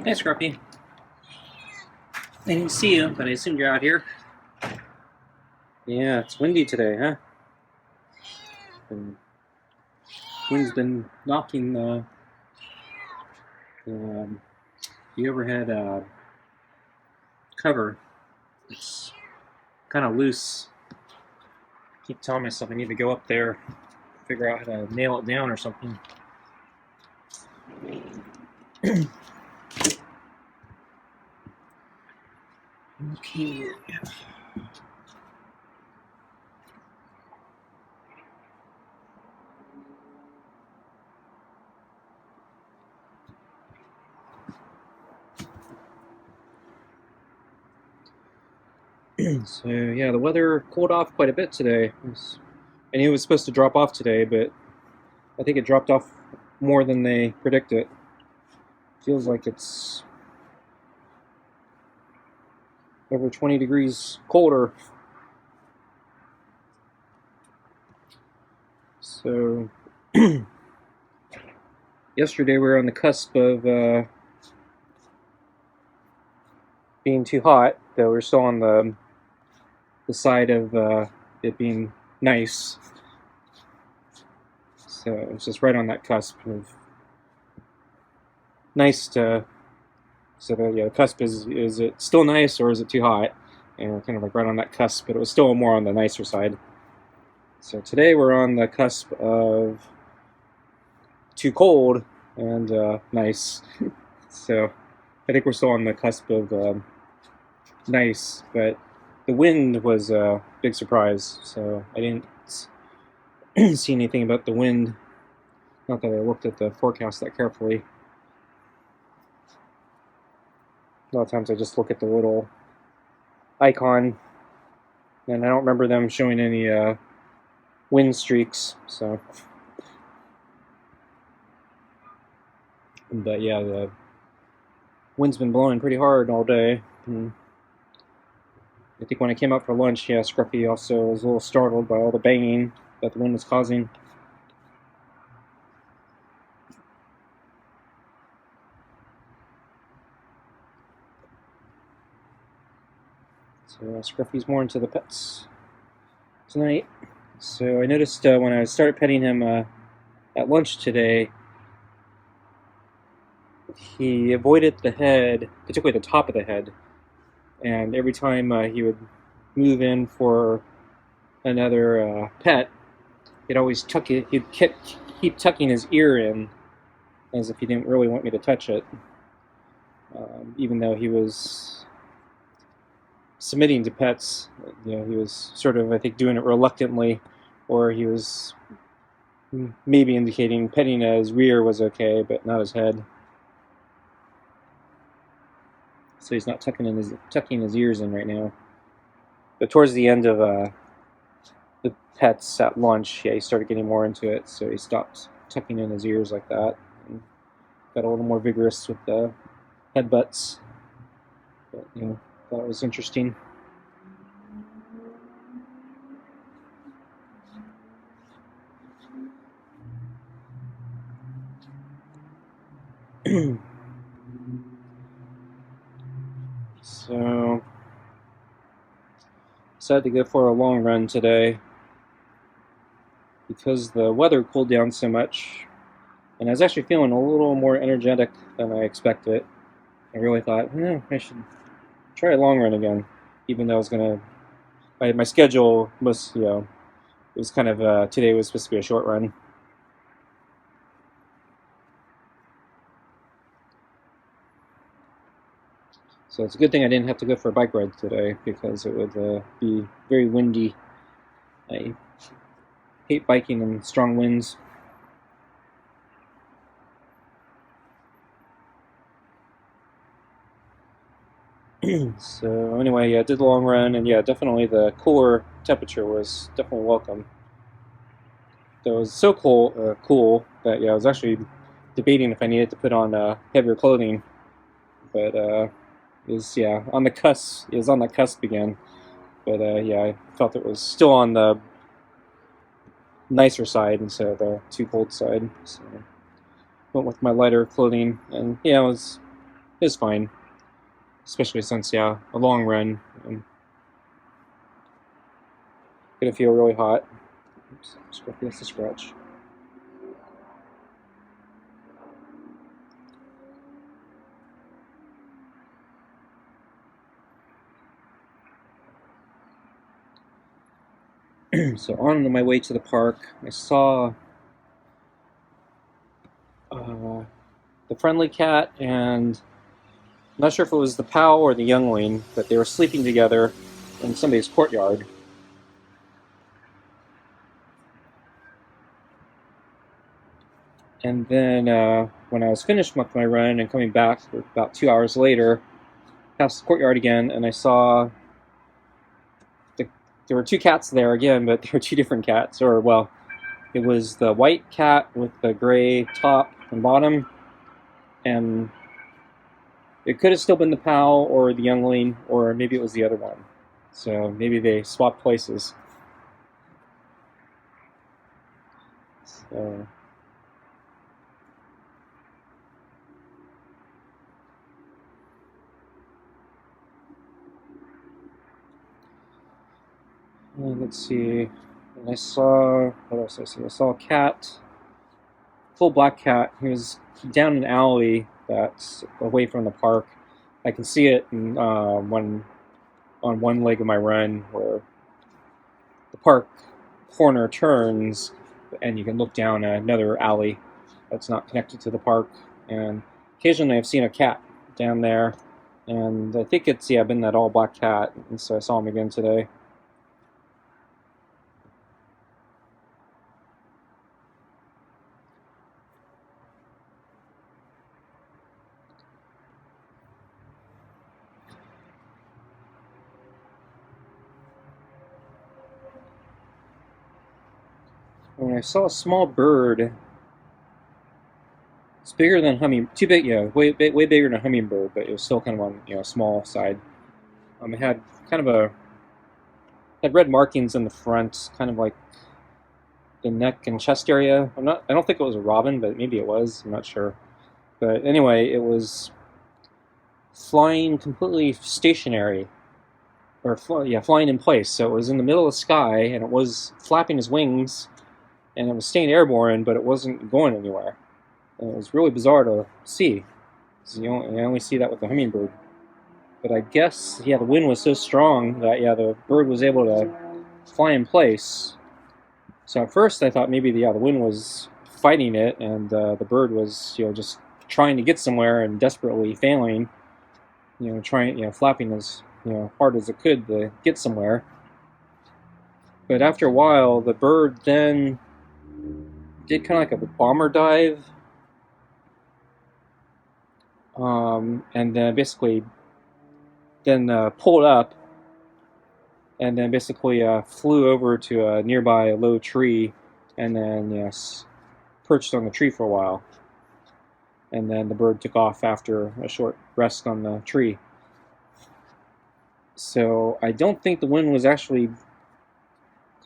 Hey, Scruffy. I didn't see you, but I assumed you're out here. Yeah, it's windy today, huh? And wind's been knocking the. You ever had a cover? It's kind of loose. I keep telling myself I need to go up there, figure out how to nail it down or something. Okay. So yeah, the weather cooled off quite a bit today. I knew it was supposed to drop off today, but I think it dropped off more than they predicted. Feels like it's over 20 degrees colder. So yesterday we were on the cusp of being too hot, though we're still on the side of it being nice. So it's just right on that cusp of nice to. So the cusp is it still nice or is it too hot? And we're kind of like right on that cusp, but it was still more on the nicer side. So today we're on the cusp of too cold and nice. So I think we're still on the cusp of nice, but the wind was a big surprise. So I didn't see anything about the wind. Not that I looked at the forecast that carefully. A lot of times I just look at the little icon, and I don't remember them showing any wind streaks. So, but yeah, the wind's been blowing pretty hard all day. And I think when I came out for lunch, yeah, Scruffy also was a little startled by all the banging that the wind was causing. So Scruffy's more into the pets tonight. So I noticed when I started petting him at lunch today, he avoided the head, particularly the top of the head, and every time he would move in for another pet, he'd always he'd keep tucking his ear in as if he didn't really want me to touch it, even though he was submitting to pets. He was sort of, I think, doing it reluctantly, or he was maybe indicating petting his rear was okay, but not his head. So he's not tucking his ears in right now. But towards the end of the pets at lunch, yeah, he started getting more into it, so he stopped tucking in his ears like that, and got a little more vigorous with the headbutts. But thought it was interesting. So decided to go for a long run today because the weather cooled down so much, and I was actually feeling a little more energetic than I expected. I really thought, I should try a long run again, even though I was gonna. My schedule was, it was kind of today was supposed to be a short run. So it's a good thing I didn't have to go for a bike ride today because it would be very windy. I hate biking in strong winds. So anyway, yeah, I did the long run, and yeah, definitely the cooler temperature was definitely welcome. Though it was so cool that yeah, I was actually debating if I needed to put on heavier clothing, but it was on the cusp. It was on the cusp again, but yeah, I felt it was still on the nicer side instead of the too cold side. So went with my lighter clothing, and yeah, it was it was fine, especially since, yeah, a long run. I'm gonna feel really hot. Oops, Scruffy has to scratch. So on my way to the park, I saw the friendly cat, and I'm not sure if it was the pal or the youngling, but they were sleeping together in somebody's courtyard. And then when I was finished with my run and coming back about 2 hours later, past the courtyard again, and I saw there were two cats there again, but they were two different cats. Or, well, it was the white cat with the gray top and bottom, and it could have still been the pal or the youngling, or maybe it was the other one. So maybe they swapped places. So, let's see. And I saw, what else did I see? I saw a cat, full black cat. He was down an alley that's away from the park. I can see it on one leg of my run where the park corner turns, and you can look down another alley that's not connected to the park. And occasionally I've seen a cat down there, and I think it's, yeah, been that all black cat, and so I saw him again today. When I saw a small bird, it's bigger than too big, yeah, way bigger than a hummingbird, but it was still kind of on, small side. It had kind of had red markings in the front, kind of like the neck and chest area. I don't think it was a robin, but maybe it was. I'm not sure. But anyway, it was flying completely stationary, or flying in place. So it was in the middle of the sky, and it was flapping his wings, and it was staying airborne, but it wasn't going anywhere. And it was really bizarre to see. You only see that with the hummingbird. But I guess, yeah, the wind was so strong that, yeah, the bird was able to fly in place. So at first I thought maybe the wind was fighting it, and the bird was, just trying to get somewhere and desperately failing, flapping as, hard as it could to get somewhere. But after a while, the bird then did kind of like a bomber dive, and then basically pulled up, and then basically flew over to a nearby low tree, and then perched on the tree for a while. And then the bird took off after a short rest on the tree. So I don't think the wind was actually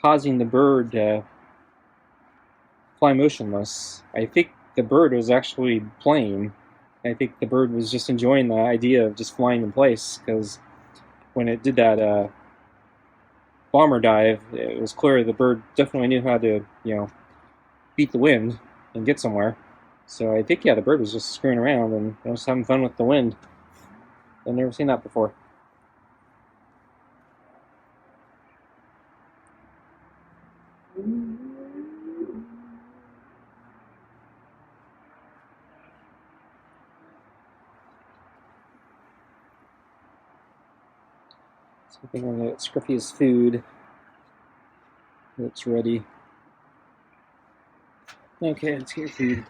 causing the bird to fly motionless. I think the bird was actually playing. I think the bird was just enjoying the idea of just flying in place, because when it did that bomber dive, it was clear the bird definitely knew how to, beat the wind and get somewhere. So I think, yeah, the bird was just screwing around and just having fun with the wind. I've never seen that before. So I think I'm going to get Scruffy's food. It's ready. Okay, let's get your food.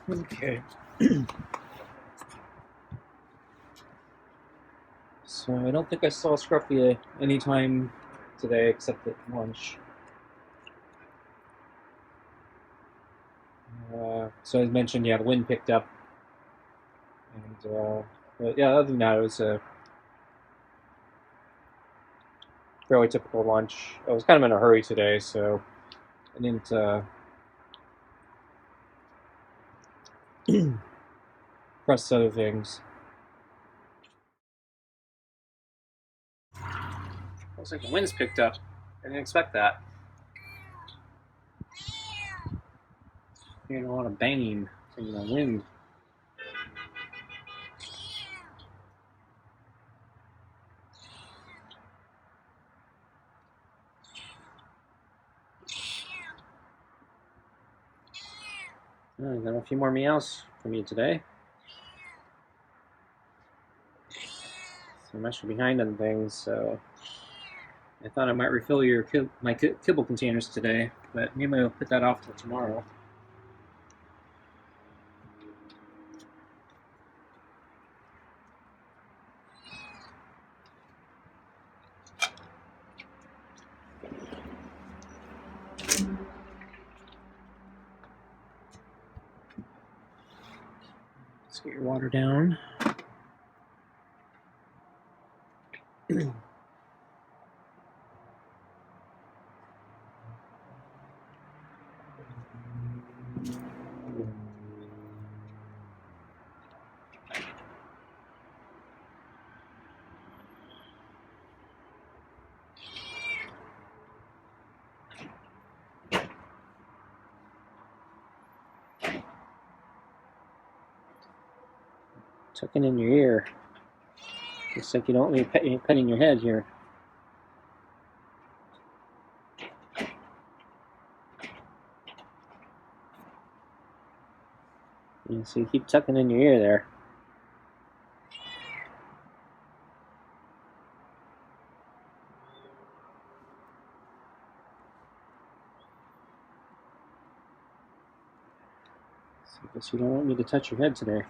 Okay. So I don't think I saw Scruffy any time today except at lunch. So as mentioned, yeah, the wind picked up, and but yeah, other than that, it was a fairly typical lunch. I was kind of in a hurry today, so I didn't press other things. Looks like the wind's picked up. I didn't expect that. Hearing a lot of banging from the wind. Oh, I got a few more meows from you today. So I'm actually behind on things, so I thought I might refill my kibble containers today, but maybe I'll put that off till tomorrow. Let's get your water down. Tucking in your ear. Looks like you don't want me petting your head here. Yeah, so you keep tucking in your ear there. So I guess you don't want me to touch your head today.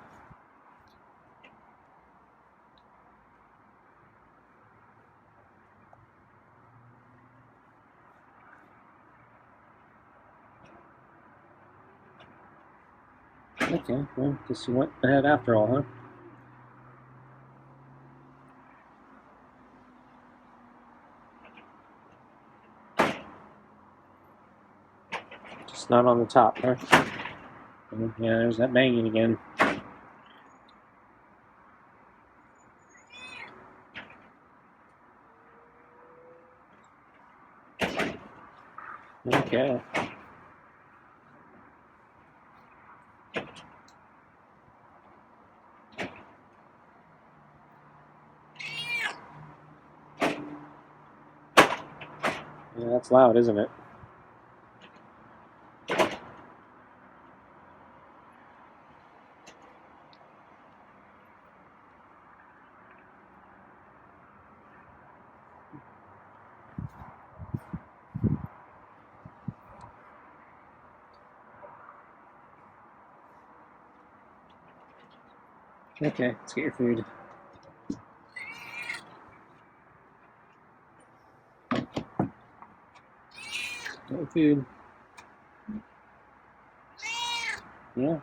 Okay, well, guess you went ahead after all, huh? Just not on the top, huh? Yeah, there's that banging again. Okay. Yeah, that's loud, isn't it? Okay, let's get your food. Get your food. Yeah.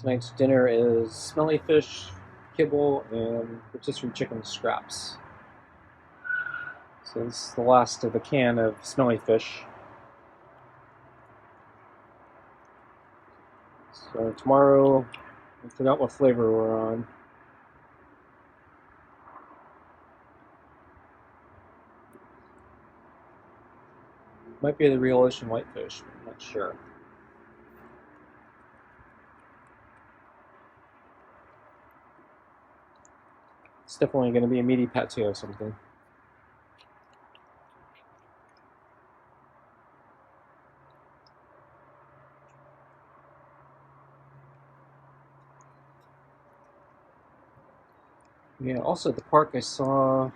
Tonight's dinner is smelly fish, kibble, and rotisserie chicken scraps. So this is the last of the can of smelly fish. So tomorrow, I forgot what flavor we're on. Might be the real ocean whitefish, I'm not sure. It's definitely going to be a meaty pate or something. Yeah, also at the park I saw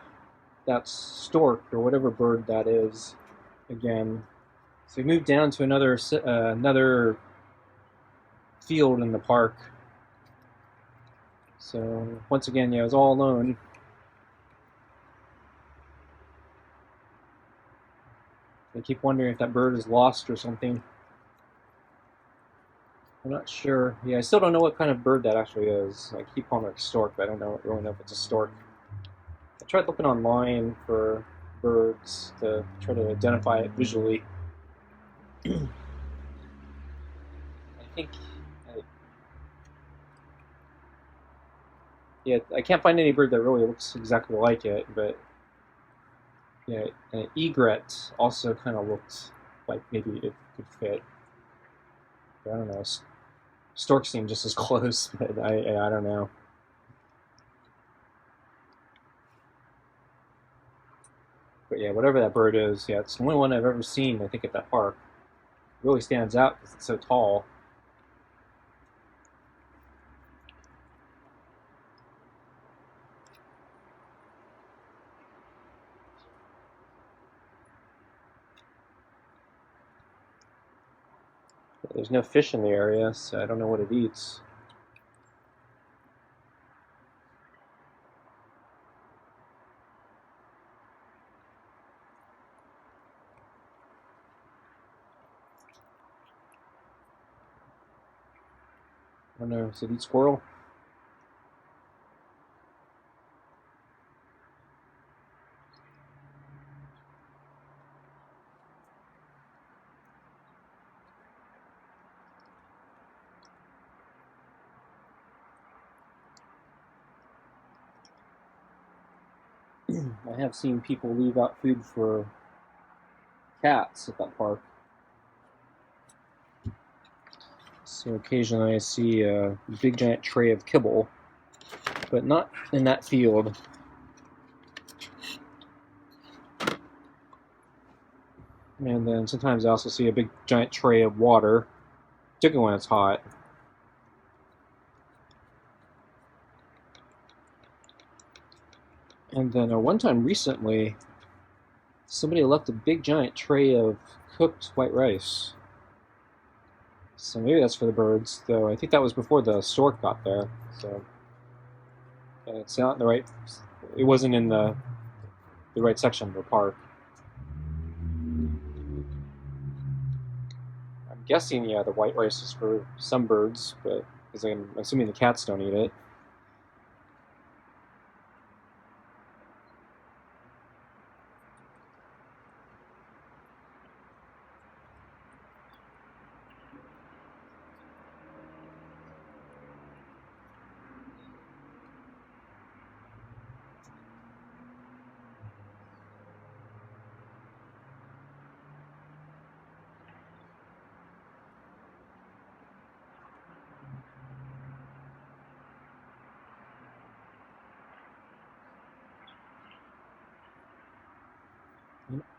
that stork, or whatever bird that is, again. So we moved down to another field in the park. So once again, yeah, I was all alone. I keep wondering if that bird is lost or something. I'm not sure. Yeah, I still don't know what kind of bird that actually is. I keep calling it a stork, but I don't really know if it's a stork. I tried looking online for birds to try to identify it visually. I think, yeah, I can't find any bird that really looks exactly like it, but yeah, an egret also kind of looked like maybe it could fit. But I don't know. Storks seem just as close, but I don't know. But yeah, whatever that bird is, yeah, it's the only one I've ever seen, I think, at that park. It really stands out because it's so tall. But there's no fish in the area, so I don't know what it eats. I don't know, does it eat squirrel? I have seen people leave out food for cats at that park. So occasionally I see a big giant tray of kibble, but not in that field. And then sometimes I also see a big giant tray of water, particularly when it's hot. And then one time recently, somebody left a big giant tray of cooked white rice. So maybe that's for the birds, though I think that was before the stork got there. So it's not in the right. It wasn't in the right section of the park. I'm guessing, yeah, the white rice is for some birds, but because I'm assuming the cats don't eat it.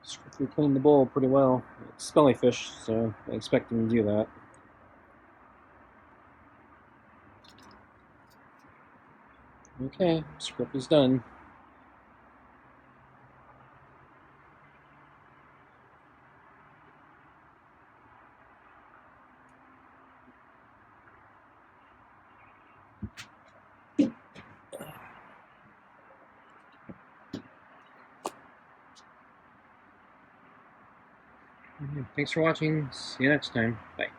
Scruffy cleaned the bowl pretty well. It's smelly fish, so I expect him to do that. Okay, Scruffy's done. Thanks for watching. See you next time. Bye.